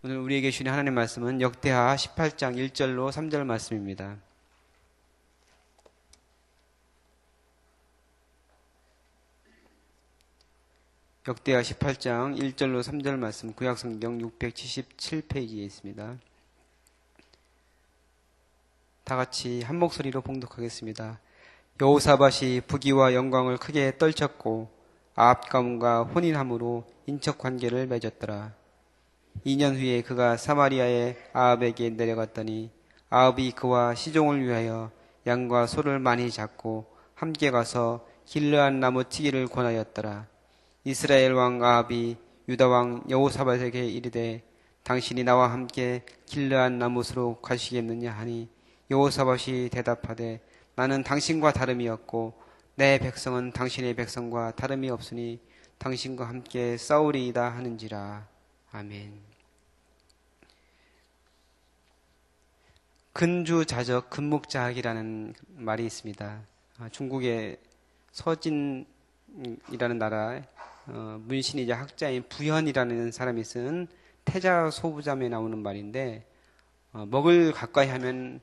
오늘 우리에게 주신 하나님 말씀은 역대하 18장 1절로 3절 말씀입니다. 역대하 18장 1절로 3절 말씀 구약성경 677페이지에 있습니다. 다 같이 한 목소리로 봉독하겠습니다. 여호사밧이 부귀와 영광을 크게 떨쳤고 아합 가문과 혼인함으로 인척 관계를 맺었더라. 2년 후에 그가 사마리아의 아합에게 내려갔더니 아합이 그와 시종을 위하여 양과 소를 많이 잡고 함께 가서 길르한 나무치기를 권하였더라. 이스라엘 왕 아합이 유다 왕 여호사밧에게 이르되 당신이 나와 함께 길르한 나무수로 가시겠느냐 하니 여호사밧이 대답하되 나는 당신과 다름이 없고 내 백성은 당신의 백성과 다름이 없으니 당신과 함께 싸우리이다 하는지라. 아멘. 근주자적 근묵자학이라는 말이 있습니다. 중국의 서진이라는 나라 문신이자 학자인 부현이라는 사람이 쓴 태자소부잠에 나오는 말인데 먹을 가까이 하면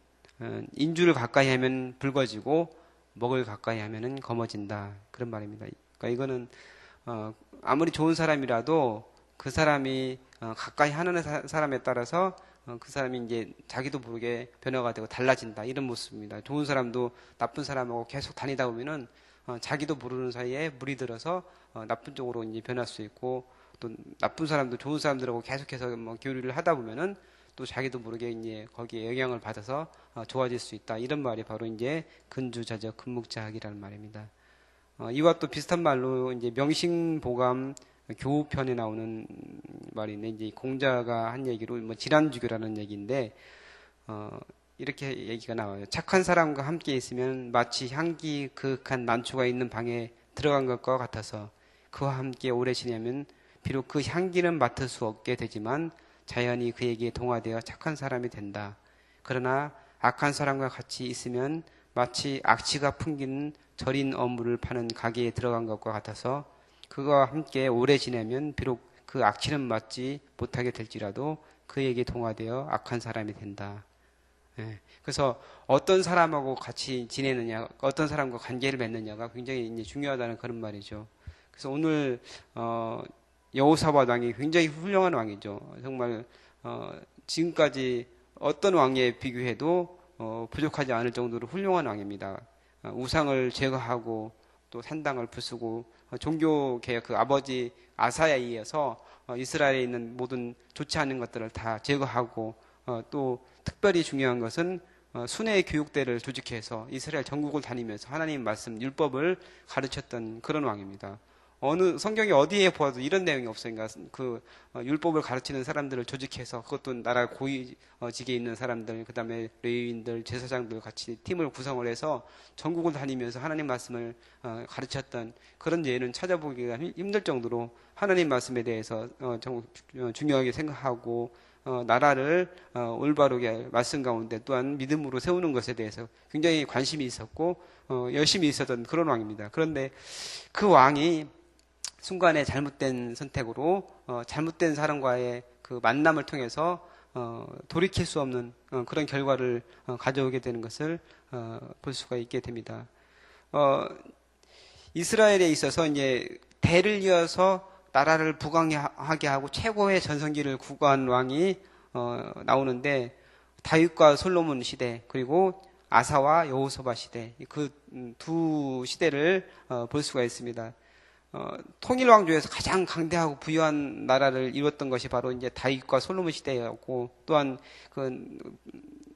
인주를 가까이 하면 붉어지고 먹을 가까이 하면은 검어진다, 그런 말입니다. 그러니까 이거는 아무리 좋은 사람이라도 그 사람이 가까이 하는 사람에 따라서 그 사람이 이제 자기도 모르게 변화가 되고 달라진다, 이런 모습입니다. 좋은 사람도 나쁜 사람하고 계속 다니다 보면은 자기도 모르는 사이에 물이 들어서 나쁜 쪽으로 이제 변할 수 있고, 또 나쁜 사람도 좋은 사람들하고 계속해서 뭐 교류를 하다 보면은 또 자기도 모르게 이제 거기에 영향을 받아서 좋아질 수 있다, 이런 말이 바로 이제 근주자적 근묵자학이라는 말입니다. 이와 또 비슷한 말로 이제 명심보감 교우편에 나오는 말인데, 이제 공자가 한 얘기로 뭐 질환주교라는 얘기인데 이렇게 얘기가 나와요. 착한 사람과 함께 있으면 마치 향기 그윽한 난초가 있는 방에 들어간 것과 같아서 그와 함께 오래 지내면 비록 그 향기는 맡을 수 없게 되지만 자연히 그에게 동화되어 착한 사람이 된다. 그러나 악한 사람과 같이 있으면 마치 악취가 풍기는 절인 어물을 파는 가게에 들어간 것과 같아서 그와 함께 오래 지내면 비록 그 악취는 맡지 못하게 될지라도 그에게 동화되어 악한 사람이 된다. 그래서 어떤 사람하고 같이 지내느냐, 어떤 사람과 관계를 맺느냐가 굉장히 이제 중요하다는 그런 말이죠. 그래서 오늘 여호사밧 왕이 굉장히 훌륭한 왕이죠. 정말 지금까지 어떤 왕에 비교해도 부족하지 않을 정도로 훌륭한 왕입니다. 우상을 제거하고 또 산당을 부수고 종교개혁 그 아버지 아사야에 의해서 이스라엘에 있는 모든 좋지 않은 것들을 다 제거하고 또 특별히 중요한 것은 순회 교육대를 조직해서 이스라엘 전국을 다니면서 하나님 말씀 율법을 가르쳤던 그런 왕입니다. 어느 성경이 어디에 보아도 이런 내용이 없어요. 그러니까 그 율법을 가르치는 사람들을 조직해서, 그것도 나라 고위직에 있는 사람들, 그 다음에 레위인들, 제사장들 같이 팀을 구성을 해서 전국을 다니면서 하나님 말씀을 가르쳤던 그런 예는 찾아보기가 힘들 정도로 하나님 말씀에 대해서 정말 중요하게 생각하고 나라를 올바르게 말씀 가운데 또한 믿음으로 세우는 것에 대해서 굉장히 관심이 있었고 열심히 있었던 그런 왕입니다. 그런데 그 왕이 순간에 잘못된 선택으로 잘못된 사람과의 그 만남을 통해서 돌이킬 수 없는 그런 결과를 가져오게 되는 것을 볼 수가 있게 됩니다. 이스라엘에 있어서 이제 대를 이어서 나라를 부강하게 하고 최고의 전성기를 구가한 왕이 나오는데, 다윗과 솔로몬 시대 그리고 아사와 여호사밧 시대, 그 두 시대를 볼 수가 있습니다. 통일왕조에서 가장 강대하고 부유한 나라를 이뤘던 것이 바로 이제 다윗과 솔로몬 시대였고, 또한 그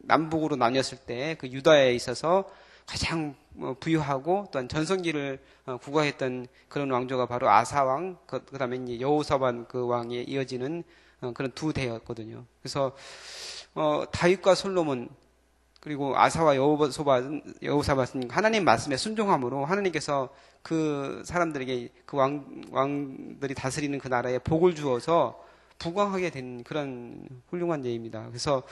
남북으로 나뉘었을 때 그 유다에 있어서 가장 부유하고 또한 전성기를 구가했던 그런 왕조가 바로 아사왕, 그다음에 이제 여호사밧 그 왕에 이어지는 그런 두 대였거든요. 그래서 다윗과 솔로몬 그리고 아사와 여호사밧은 하나님 말씀에 순종함으로 하나님께서 그 사람들에게 그 왕들이 다스리는 그 나라에 복을 주어서 부강하게 된 그런 훌륭한 예입니다. 그래서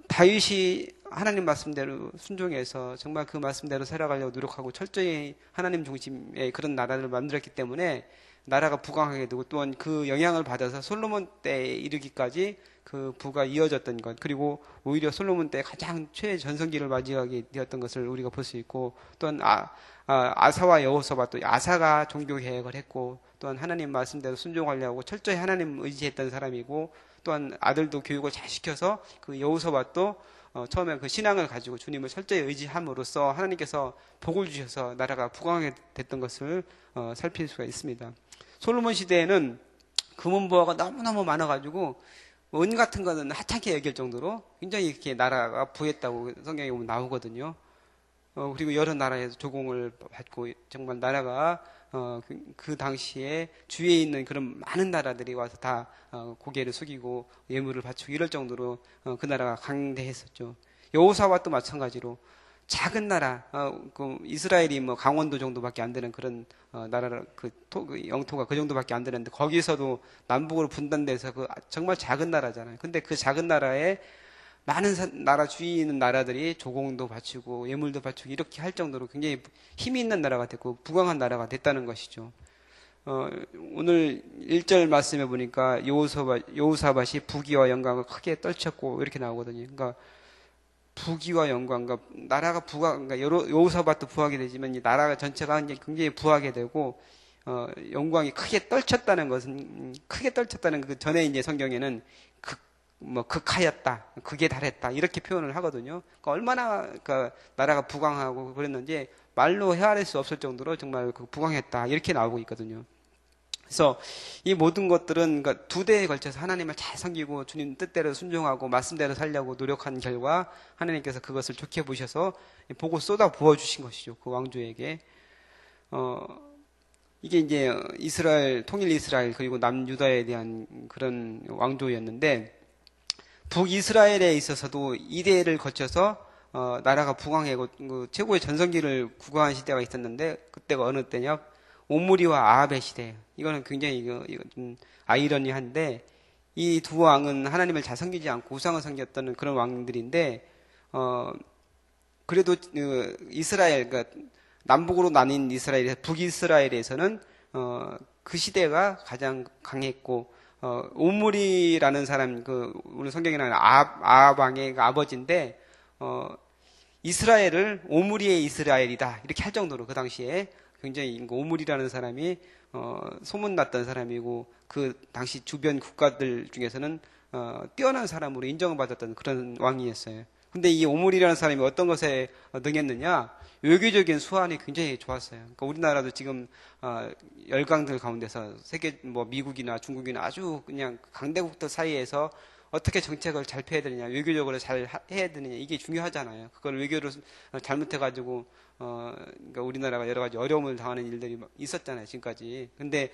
다윗이 하나님 말씀대로 순종해서 정말 그 말씀대로 살아가려고 노력하고 철저히 하나님 중심의 그런 나라를 만들었기 때문에 나라가 부강하게 되고 또한 그 영향을 받아서 솔로몬 때에 이르기까지 그 부가 이어졌던 것, 그리고 오히려 솔로몬 때 가장 최전성기를 맞이하게 되었던 것을 우리가 볼 수 있고, 또한 아사와 여호사밧, 또 아사가 종교 개혁을 했고, 또한 하나님 말씀대로 순종하려고 철저히 하나님 의지했던 사람이고, 또한 아들도 교육을 잘 시켜서 그 여호사밧도 처음에 그 신앙을 가지고 주님을 철저히 의지함으로써 하나님께서 복을 주셔서 나라가 부강하게 됐던 것을 살필 수가 있습니다. 솔로몬 시대에는 금은보화가 너무너무 많아가지고 은 같은 거는 하찮게 여길 정도로 굉장히 이렇게 나라가 부했다고 성경에 보면 나오거든요. 그리고 여러 나라에서 조공을 받고 정말 나라가 그 당시에 주위에 있는 그런 많은 나라들이 와서 다 고개를 숙이고 예물을 바치고 이럴 정도로 그 나라가 강대했었죠. 여호사밧도 마찬가지로 작은 나라, 그 이스라엘이 뭐 강원도 정도밖에 안 되는 그런 나라, 그 영토가 그 정도밖에 안 되는데 거기서도 남북으로 분단돼서 그 정말 작은 나라잖아요. 근데 그 작은 나라에 많은 나라 주위에 있는 나라들이 조공도 바치고 예물도 바치고 이렇게 할 정도로 굉장히 힘이 있는 나라가 됐고 부강한 나라가 됐다는 것이죠. 오늘 1절 말씀해 보니까 여호사밧이 부귀와 영광을 크게 떨쳤고 이렇게 나오거든요. 그러니까 부귀와 영광, 그러니까 나라가 그러니까 여호사밧도 부하게 되지만 이 나라가 전체가 이제 굉장히 부하게 되고 영광이 크게 떨쳤다는 것은 크게 떨쳤다는 그 전에 이제 성경에는 극하였다, 극에 달했다 이렇게 표현을 하거든요. 그러니까 얼마나 그 나라가 부강하고 그랬는지 말로 헤아릴 수 없을 정도로 정말 부강했다 이렇게 나오고 있거든요. 그래서 이 모든 것들은 그러니까 두 대에 걸쳐서 하나님을 잘 섬기고 주님 뜻대로 순종하고 말씀대로 살려고 노력한 결과 하나님께서 그것을 좋게 보셔서 보고 쏟아 부어주신 것이죠. 그 왕조에게. 이게 이제 통일 이스라엘 그리고 남유다에 대한 그런 왕조였는데 북이스라엘에 있어서도 이 대를 거쳐서 나라가 부강하고 그 최고의 전성기를 구가한 시대가 있었는데 그때가 어느 때냐? 오므리와 아합의 시대. 이거는 굉장히 이거 좀 아이러니한데 이 두 왕은 하나님을 잘 섬기지 않고 우상을 섬겼던 그런 왕들인데 그래도 이스라엘 그러니까 남북으로 나뉜 이스라엘 북이스라엘에서는 그 시대가 가장 강했고 오므리라는 사람 오늘 성경에 나오는 아합 왕의 그 아버지인데 이스라엘을 오므리의 이스라엘이다 이렇게 할 정도로 그 당시에 굉장히 오므리라는 사람이 소문났던 사람이고 그 당시 주변 국가들 중에서는 뛰어난 사람으로 인정을 받았던 그런 왕이었어요. 근데 이 오므리라는 사람이 어떤 것에 능했느냐? 외교적인 수완이 굉장히 좋았어요. 그러니까 우리나라도 지금 열강들 가운데서 세계 뭐 미국이나 중국이나 아주 그냥 강대국들 사이에서 어떻게 정책을 잘 펴야 되느냐, 외교적으로 잘 해야 되느냐 이게 중요하잖아요. 그걸 외교를 잘못해가지고 그러니까 우리나라가 여러 가지 어려움을 당하는 일들이 있었잖아요, 지금까지. 근데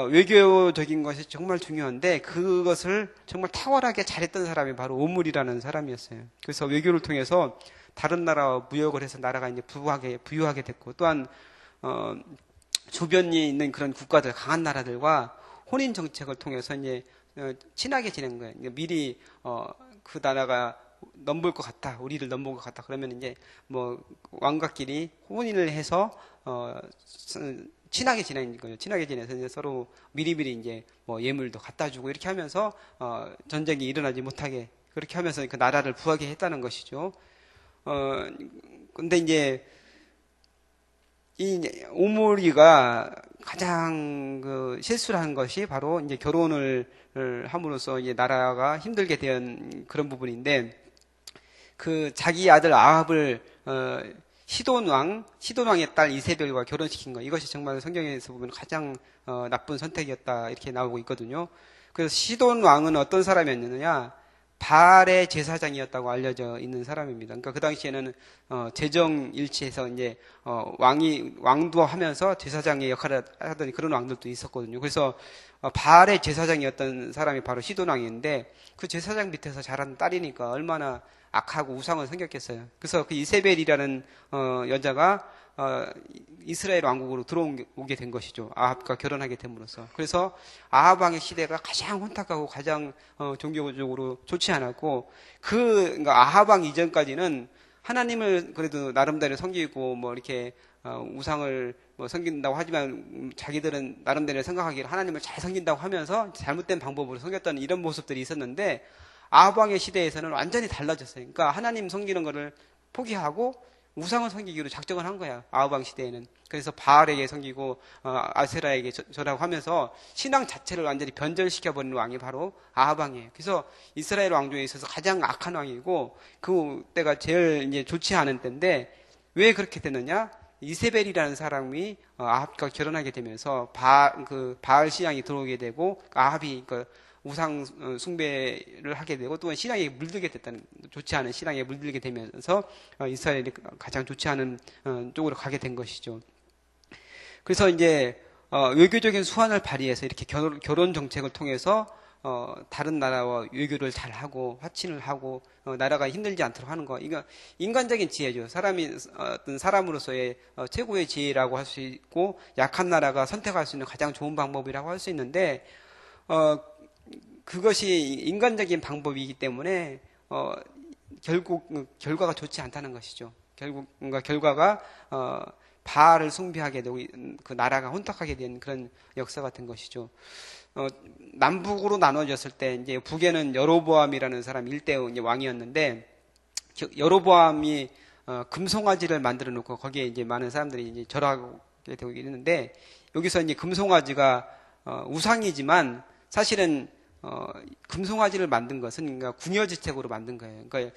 외교적인 것이 정말 중요한데 그것을 정말 탁월하게 잘했던 사람이 바로 오므리라는 사람이었어요. 그래서 외교를 통해서 다른 나라와 무역을 해서 나라가 이제 부유하게 됐고 또한 주변에 있는 그런 국가들, 강한 나라들과 혼인 정책을 통해서 이제 친하게 지낸 거예요. 미리 그 나라가 넘볼 것 같다, 우리를 넘볼 것 같다. 그러면 이제 뭐 왕가끼리 혼인을 해서 친하게 지내는 거예요. 친하게 지내서 이제 서로 미리미리 이제 뭐 예물도 갖다 주고 이렇게 하면서 전쟁이 일어나지 못하게 그렇게 하면서 그 나라를 부하게 했다는 것이죠. 근데 이제 이 오므리가 가장 그 실수를 한 것이 바로 이제 결혼을 함으로써 이제 나라가 힘들게 된 그런 부분인데 그 자기 아들 아합을 시돈왕의 딸 이세벨과 결혼시킨 거 이것이 정말 성경에서 보면 가장 나쁜 선택이었다 이렇게 나오고 있거든요. 그래서 시돈 왕은 어떤 사람이었느냐? 바알의 제사장이었다고 알려져 있는 사람입니다. 그러니까 그 당시에는 재정 일치해서 이제 왕도 하면서 제사장의 역할을 하던 그런 왕들도 있었거든요. 그래서 바알의 제사장이었던 사람이 바로 시돈 왕인데 그 제사장 밑에서 자란 딸이니까 얼마나 악하고 우상을 섬겼겠어요. 그래서 그 이세벨이라는 여자가 이스라엘 왕국으로 들어오게 된 것이죠. 아합과 결혼하게 됨으로써. 그래서 아합 왕의 시대가 가장 혼탁하고 가장 종교적으로 좋지 않았고 그러니까 아합 왕 이전까지는 하나님을 그래도 나름대로 섬기고 뭐 이렇게 우상을 뭐 섬긴다고 하지만 자기들은 나름대로 생각하기를 하나님을 잘 섬긴다고 하면서 잘못된 방법으로 섬겼다는 이런 모습들이 있었는데 아합 왕의 시대에서는 완전히 달라졌어요. 그러니까 하나님 섬기는 거를 포기하고 우상을 섬기기로 작정을 한 거야. 아합 왕 시대에는. 그래서 바알에게 섬기고 아세라에게 절하고 하면서 신앙 자체를 완전히 변절시켜버리는 왕이 바로 아합 왕이에요. 그래서 이스라엘 왕 중에 있어서 가장 악한 왕이고 그 때가 제일 이제 좋지 않은 때인데 왜 그렇게 됐느냐? 이세벨이라는 사람이 아합과 결혼하게 되면서 바알 신앙이 들어오게 되고 아합이 그 우상 숭배를 하게 되고 또 신앙에 물들게 됐다는, 좋지 않은 신앙에 물들게 되면서 이스라엘이 가장 좋지 않은 쪽으로 가게 된 것이죠. 그래서 이제 외교적인 수완을 발휘해서 이렇게 결혼 정책을 통해서 다른 나라와 외교를 잘 하고 화친을 하고 나라가 힘들지 않도록 하는 거, 이거 인간적인 지혜죠. 어떤 사람으로서의 최고의 지혜라고 할 수 있고 약한 나라가 선택할 수 있는 가장 좋은 방법이라고 할 수 있는데 그것이 인간적인 방법이기 때문에 결국 결과가 좋지 않다는 것이죠. 결국 뭔가 결과가 바알을 숭배하게 되고 그 나라가 혼탁하게 된 그런 역사가 된 것이죠. 남북으로 나눠졌을 때 이제 북에는 여로보암이라는 사람 일대 왕이었는데 여로보암이 금송아지를 만들어 놓고 거기에 이제 많은 사람들이 이제 절하게 되고 있는데 여기서 이제 금송아지가 우상이지만 사실은 금송아지를 만든 것은 그러니까 궁여지책으로 만든 거예요. 그러니까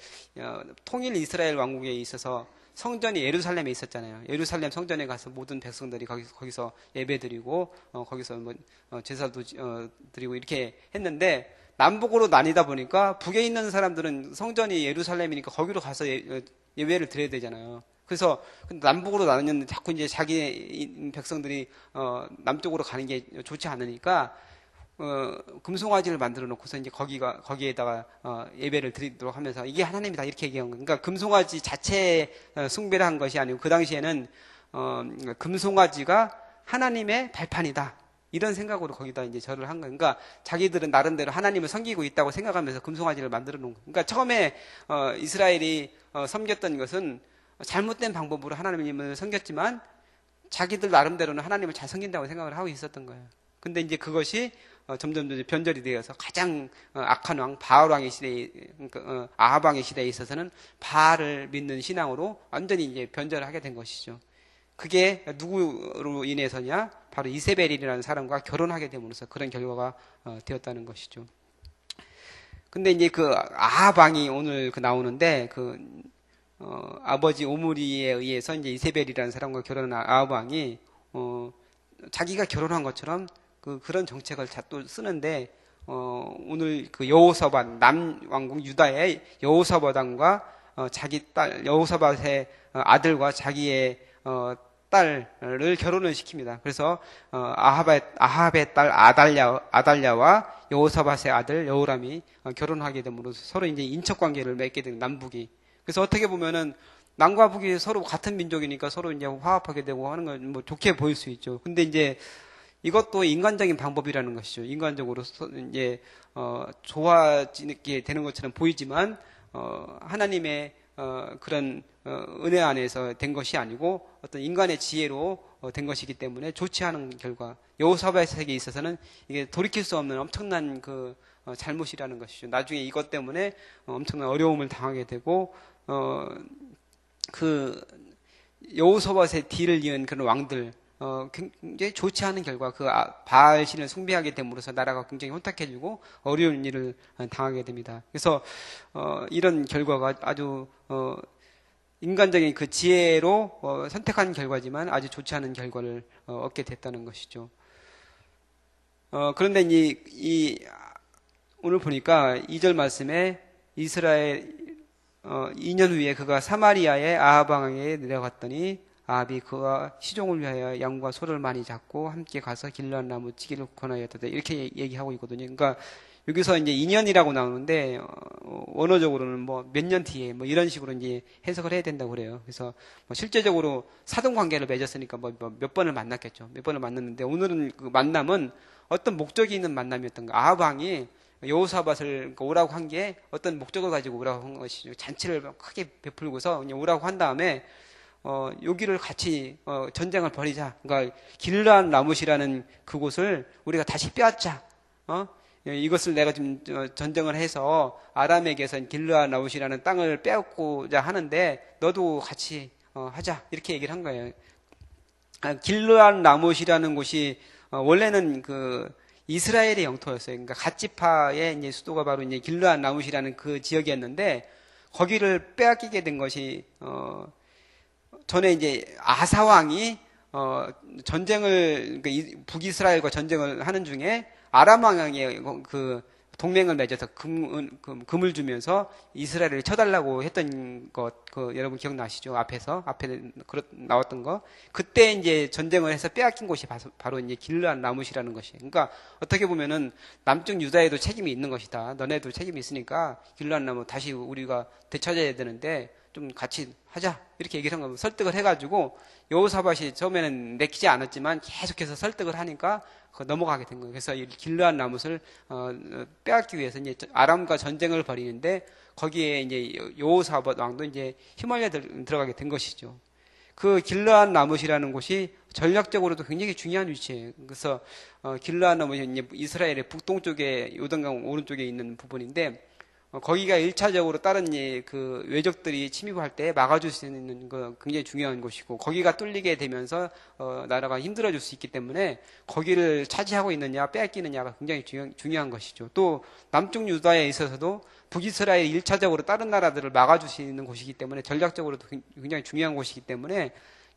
통일 이스라엘 왕국에 있어서 성전이 예루살렘에 있었잖아요. 예루살렘 성전에 가서 모든 백성들이 거기서 예배드리고 거기서 뭐 제사도 드리고 이렇게 했는데 남북으로 나뉘다 보니까 북에 있는 사람들은 성전이 예루살렘이니까 거기로 가서 예배를 드려야 되잖아요. 그래서 남북으로 나뉘었는데 자꾸 이제 자기 백성들이 남쪽으로 가는 게 좋지 않으니까 금송아지를 만들어 놓고서 이제 거기에다가 예배를 드리도록 하면서 이게 하나님이다 이렇게 얘기한 거예요. 그러니까 금송아지 자체에 숭배를 한 것이 아니고 그 당시에는 금송아지가 하나님의 발판이다 이런 생각으로 거기다 이제 절을 한 거예요. 그러니까 자기들은 나름대로 하나님을 섬기고 있다고 생각하면서 금송아지를 만들어 놓은 거예요. 그러니까 처음에 이스라엘이 섬겼던 것은 잘못된 방법으로 하나님을 섬겼지만 자기들 나름대로는 하나님을 잘 섬긴다고 생각을 하고 있었던 거예요. 근데 이제 그것이 점점 변절이 되어서 가장 악한 왕 바알 왕의 시대에, 그러니까 아합 왕의 시대에 있어서는 바알을 믿는 신앙으로 완전히 이제 변절을 하게 된 것이죠. 그게 누구로 인해서냐? 바로 이세벨이라는 사람과 결혼하게 됨으로써 그런 결과가 되었다는 것이죠. 근데 이제 그 아합 왕이 오늘 나오는데 아버지 오므리에 의해서 이제 이세벨이라는 사람과 결혼한 아합 왕이 자기가 결혼한 것처럼 그런 정책을 또 쓰는데 오늘 그 여호사밧 남왕국 유다의 여호사밧 왕과 자기 딸 여호사밧의 아들과 자기의 딸을 결혼을 시킵니다. 그래서 아합의 딸 아달랴와 여호사밧의 아들 여호람이 결혼하게 됨으로써 서로 이제 인척 관계를 맺게 된 남북이. 그래서 어떻게 보면은 남과 북이 서로 같은 민족이니까 서로 이제 화합하게 되고 하는 건 뭐 좋게 보일 수 있죠. 근데 이제 이것도 인간적인 방법이라는 것이죠. 인간적으로 이제 좋아지게 되는 것처럼 보이지만 하나님의 그런 은혜 안에서 된 것이 아니고 어떤 인간의 지혜로 된 것이기 때문에 좋지 않은 결과 여호사밧에게 있어서는 이게 돌이킬 수 없는 엄청난 잘못이라는 것이죠. 나중에 이것 때문에 엄청난 어려움을 당하게 되고 여호사밧의 뒤를 이은 그런 왕들 굉장히 좋지 않은 결과 바알 신을 숭배하게 됨으로써 나라가 굉장히 혼탁해지고 어려운 일을 당하게 됩니다. 그래서 이런 결과가 아주 인간적인 그 지혜로 선택한 결과지만 아주 좋지 않은 결과를 얻게 됐다는 것이죠. 그런데 오늘 보니까 2절 말씀에 이스라엘 2년 후에 그가 사마리아의 아합 왕에게 내려갔더니 아합이 그와 시종을 위하여 양과 소를 많이 잡고 함께 가서 길르앗 나무 치기를 권하였다. 이렇게 얘기하고 있거든요. 그러니까 여기서 이제 2년이라고 나오는데 원어적으로는 뭐 몇 년 뒤에 뭐 이런 식으로 이제 해석을 해야 된다고 그래요. 그래서 뭐 실제적으로 사돈 관계를 맺었으니까 뭐 몇 번을 만났겠죠. 몇 번을 만났는데 오늘은 그 만남은 어떤 목적이 있는 만남이었던 거. 아합 왕이 여호사밧을 오라고 한 게 어떤 목적을 가지고 오라고 한 것이죠. 잔치를 크게 베풀고서 그냥 오라고 한 다음에 여기를 같이 전쟁을 벌이자. 그러니까 길르앗 라못이라는 그곳을 우리가 다시 빼앗자. 이것을 내가 지금 전쟁을 해서 아람에게서 길르앗 라못이라는 땅을 빼앗고자 하는데 너도 같이 하자. 이렇게 얘기를 한 거예요. 길르앗 라못이라는 곳이 원래는 그 이스라엘의 영토였어요. 그러니까 갓지파의 이제 수도가 바로 이제 길르앗 라못이라는 그 지역이었는데 거기를 빼앗기게 된 것이 전에 이제 아사 왕이 전쟁을 그러니까 북이스라엘과 전쟁을 하는 중에 아람 왕에게 그 동맹을 맺어서 금을 주면서 이스라엘을 쳐달라고 했던 것, 여러분 기억나시죠? 앞에 나왔던 거. 그때 이제 전쟁을 해서 빼앗긴 곳이 바로 이제 길르앗 라못이라는 것이에요. 그러니까 어떻게 보면은 남쪽 유다에도 책임이 있는 것이다. 너네도 책임이 있으니까 길르앗 라못 다시 우리가 되찾아야 되는데 좀 같이 하자. 이렇게 얘기를 한 겁니다. 설득을 해가지고 여호사밧이 처음에는 내키지 않았지만 계속해서 설득을 하니까 넘어가게 된 거예요. 그래서 이 길르앗 라못을 빼앗기 위해서 이제 아람과 전쟁을 벌이는데 거기에 이제 여호사밧 왕도 이제 휘말려 들어가게 된 것이죠. 그 길르앗 라못이라는 곳이 전략적으로도 굉장히 중요한 위치예요. 그래서 길르앗 라못이 이제 이스라엘의 북동쪽에 요단강 오른쪽에 있는 부분인데 거기가 1차적으로 다른 그 외적들이 침입할 때 막아줄 수 있는 거 굉장히 중요한 곳이고 거기가 뚫리게 되면서 나라가 힘들어질 수 있기 때문에 거기를 차지하고 있느냐 빼앗기느냐가 굉장히 중요한 것이죠. 또 남쪽 유다에 있어서도 북이스라엘 1차적으로 다른 나라들을 막아줄 수 있는 곳이기 때문에 전략적으로도 굉장히 중요한 곳이기 때문에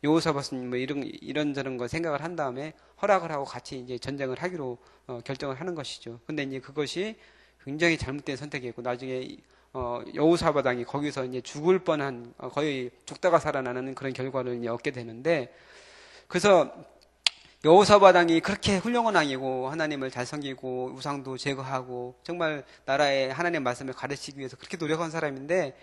여호사밧은 뭐 이런저런 거 생각을 한 다음에 허락을 하고 같이 이제 전쟁을 하기로 결정을 하는 것이죠. 근데 이제 그것이 굉장히 잘못된 선택이었고 나중에 여호사밧 왕이 거기서 이제 죽을 뻔한 거의 죽다가 살아나는 그런 결과를 이제 얻게 되는데 그래서 여호사밧 왕이 그렇게 훌륭한 왕이고 하나님을 잘 섬기고 우상도 제거하고 정말 나라의 하나님의 말씀을 가르치기 위해서 그렇게 노력한 사람인데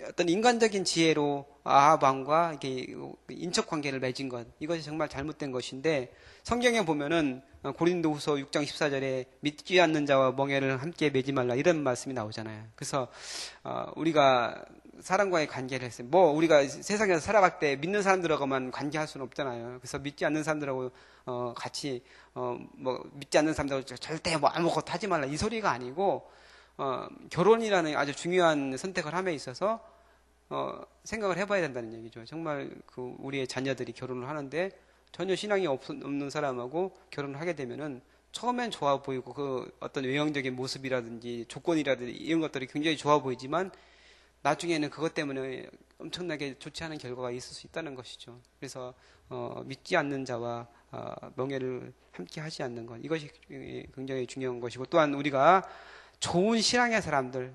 어떤 인간적인 지혜로 아합 왕과 이렇게 인척 관계를 맺은 것 이것이 정말 잘못된 것인데 성경에 보면은 고린도후서 6장 14절에 믿지 않는 자와 멍에를 함께 매지 말라 이런 말씀이 나오잖아요. 그래서 우리가 사람과의 관계를 했어요. 뭐 우리가 세상에서 살아갈 때 믿는 사람들하고만 관계할 수는 없잖아요. 그래서 믿지 않는 사람들하고 같이 뭐 믿지 않는 사람들하고 절대 뭐 아무것도 하지 말라 이 소리가 아니고 결혼이라는 아주 중요한 선택을 함에 있어서 생각을 해봐야 된다는 얘기죠. 정말 그 우리의 자녀들이 결혼을 하는데 전혀 신앙이 없는 사람하고 결혼을 하게 되면은 처음엔 좋아 보이고 그 어떤 외형적인 모습이라든지 조건이라든지 이런 것들이 굉장히 좋아 보이지만 나중에는 그것 때문에 엄청나게 좋지 않은 결과가 있을 수 있다는 것이죠. 그래서 믿지 않는 자와 명예를 함께 하지 않는 것 이것이 굉장히 중요한 것이고 또한 우리가 좋은 신앙의 사람들,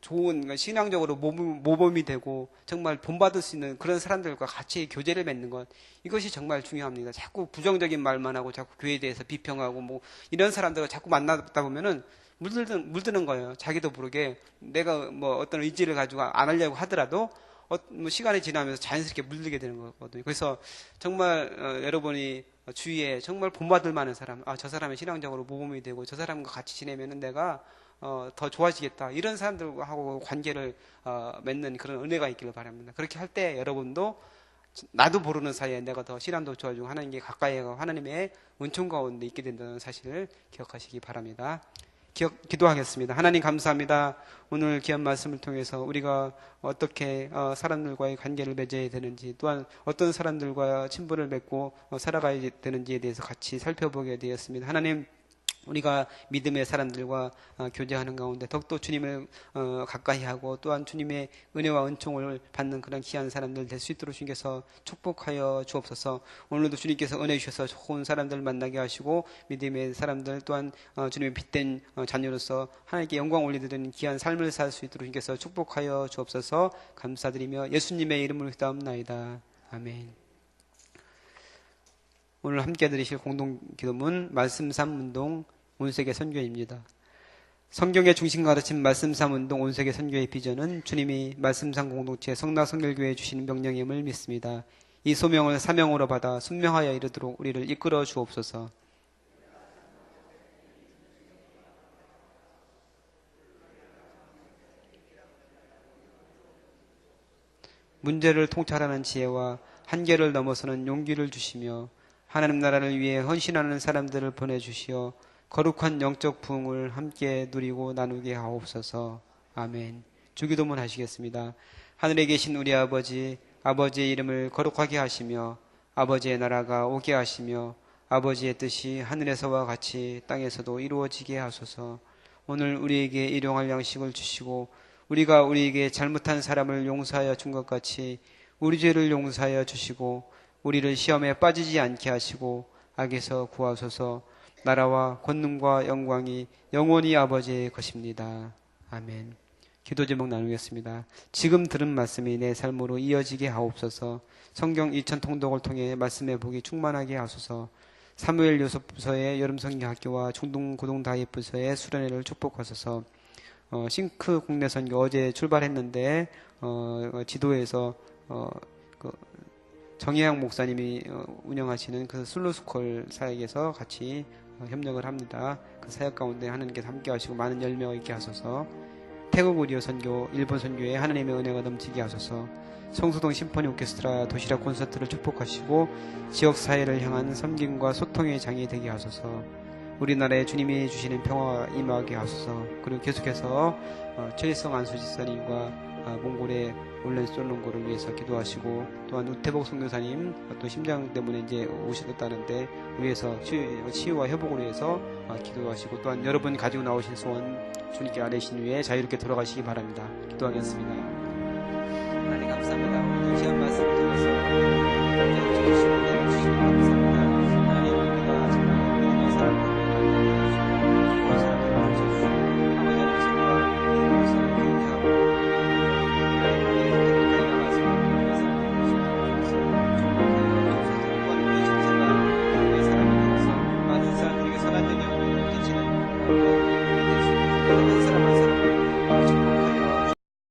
좋은 신앙적으로 모범이 되고 정말 본받을 수 있는 그런 사람들과 같이 교제를 맺는 것 이것이 정말 중요합니다. 자꾸 부정적인 말만 하고 자꾸 교회에 대해서 비평하고 뭐 이런 사람들과 자꾸 만나다 보면은 물드는 거예요. 자기도 모르게 내가 뭐 어떤 의지를 가지고 안 하려고 하더라도 뭐 시간이 지나면서 자연스럽게 물들게 되는 거거든요. 그래서 정말 여러분이 주위에 정말 본받을 만한 사람, 저 사람이 신앙적으로 모범이 되고 저 사람과 같이 지내면은 내가 더 좋아지겠다. 이런 사람들하고 관계를 맺는 그런 은혜가 있기를 바랍니다. 그렇게 할 때 여러분도 나도 모르는 사이에 내가 더 신앙도 좋아지고 하나님께 가까이 하고 하나님의 은총 가운데 있게 된다는 사실을 기억하시기 바랍니다. 기도하겠습니다. 하나님 감사합니다. 오늘 귀한 말씀을 통해서 우리가 어떻게 사람들과의 관계를 맺어야 되는지 또한 어떤 사람들과 친분을 맺고 살아가야 되는지에 대해서 같이 살펴보게 되었습니다. 하나님 우리가 믿음의 사람들과 교제하는 가운데 더욱더 주님을 가까이 하고 또한 주님의 은혜와 은총을 받는 그런 귀한 사람들 될 수 있도록 주님께서 축복하여 주옵소서. 오늘도 주님께서 은혜 주셔서 좋은 사람들 만나게 하시고 믿음의 사람들 또한 주님의 빛된 자녀로서 하나님께 영광 올리드리는 귀한 삶을 살 수 있도록 주님께서 축복하여 주옵소서. 감사드리며 예수님의 이름으로 기도합나이다. 아멘. 오늘 함께 들으실 공동기도문 말씀 3운동 온세계 선교입니다. 성경의 중심 가르침 말씀 3운동 온세계 선교의 비전은 주님이 말씀 3 공동체 성락 성결교회에 주시는 명령임을 믿습니다. 이 소명을 사명으로 받아 순명하여 이르도록 우리를 이끌어 주옵소서. 문제를 통찰하는 지혜와 한계를 넘어서는 용기를 주시며 하나님 나라를 위해 헌신하는 사람들을 보내주시어 거룩한 영적 부흥을 함께 누리고 나누게 하옵소서. 아멘. 주기도문 하시겠습니다. 하늘에 계신 우리 아버지, 아버지의 이름을 거룩하게 하시며 아버지의 나라가 오게 하시며 아버지의 뜻이 하늘에서와 같이 땅에서도 이루어지게 하소서. 오늘 우리에게 일용할 양식을 주시고 우리가 우리에게 잘못한 사람을 용서하여 준 것 같이 우리 죄를 용서하여 주시고 우리를 시험에 빠지지 않게 하시고 악에서 구하소서. 나라와 권능과 영광이 영원히 아버지의 것입니다. 아멘. 기도 제목 나누겠습니다. 지금 들은 말씀이 내 삶으로 이어지게 하옵소서. 성경 2000 통독을 통해 말씀의 복이 충만하게 하소서. 사무엘 요셉부서의 여름 성경 학교와 중동 고동 다윗 부서의 수련회를 축복하소서. 싱크 국내 선교 어제 출발했는데 지도에서 정혜양 목사님이 운영하시는 그 슬로스콜 사역에서 같이 협력을 합니다. 그 사역 가운데 하나님께서 함께 하시고 많은 열매가 있게 하소서. 태국 우리어 선교, 일본 선교에 하나님의 은혜가 넘치게 하소서. 성수동 심포니 오케스트라 도시락 콘서트를 축복하시고 지역사회를 향한 섬김과 소통의 장이 되게 하소서. 우리나라에 주님이 주시는 평화가 임하게 하소서. 그리고 계속해서 최일성 안수지사님과 몽골의 온라인 솔롱고를 위해서 기도하시고 또한 우태복 선교사님 또 심장 때문에 이제 오셨다는데 위해서 치유와 회복을 위해서 기도하시고 또한 여러분 가지고 나오신 소원 주님께 아뢰신 후에 자유롭게 돌아가시기 바랍니다. 기도하겠습니다. 하나님 감사합니다. 오늘 귀한 말씀을 통해서 주시고 내려주시고 감사합니다.